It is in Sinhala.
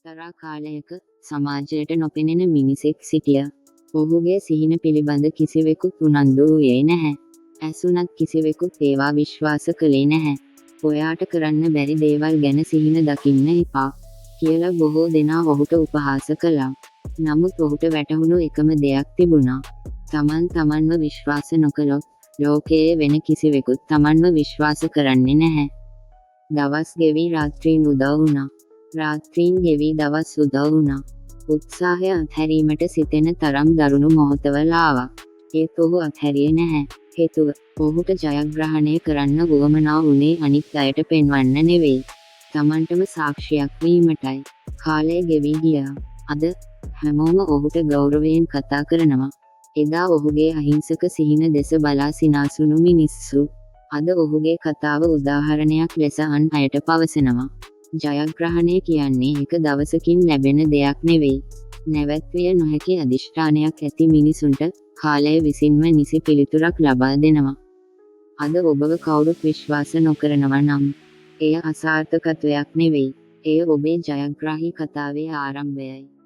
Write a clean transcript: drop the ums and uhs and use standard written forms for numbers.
එක්තරා කාලයක සමාජයට නොපෙනෙන මිනිසෙක් සිටියා. ඔහුගේ සිහින පිළිබඳ කිසිවෙකුත් උනන්දු වූයේ නැහැ. ඇසුණත් කිසිවෙකුත් ඒවා විශ්වාස කළේ නැහැ. ඔයාට කරන්න බැරි දේවල් ගැන සිහින දකින්න එපා කියලා බොහෝ දෙනා ඔහුට උපහාස කළා. නමුත් ඔහුට වැටහුණු එකම දෙයක් තිබුණා. තමන්ව විශ්වාස නොකළොත් ලෝකයේ වෙන කිසිවෙකුත් තමන්ව විශ්වාස කරන්නේ නැහැ. දවස් ගෙවි රාත්‍රීන් උදව් වුණා. රාත්‍රීන් ගෙවි දවස් උදව් වුණා. උත්සාහය අත්හැරීමට සිතෙන තරම් දරුණු මොහොතවල් ආවා. ඒත් ඔහු අත්හැරියේ නැහැ. හේතුව ඔහුට ජයග්‍රහණය කරන්න වුවමනා වුණේ අනිත් අයට පෙන්වන්න නෙවෙයි. තමන්ටම සාක්ෂියක් වීමටයි. කාලය ගෙවි ගියා. අද හැමෝම ඔහුට ගෞරවයෙන් කතා කරනවා. එදා ඔහුගේ අහිංසක සිහින දෙස බලා සිනාසුණු මිනිස්සු අද ඔහුගේ කතාව උදාහරණයක් ලෙස අන් අයට පවසනවා. ජයග්‍රහණය කියන්නේ එක දවසකින් ලැබෙන දෙයක් නෙවෙයි. නැවැත්විය නොහැකි අදිෂ්ඨානයක් ඇති මිනිසුන්ට කාලය විසින්ම නිසි පිළිතුරක් ලබා දෙනවා. අද ඔබව කවුරුත් විශ්වාස නොකරනවා නම් එය අසාර්ථකත්වයක් නෙවෙයි. එය ඔබේ ජයග්‍රාහී කතාවේ ආරම්භයයි.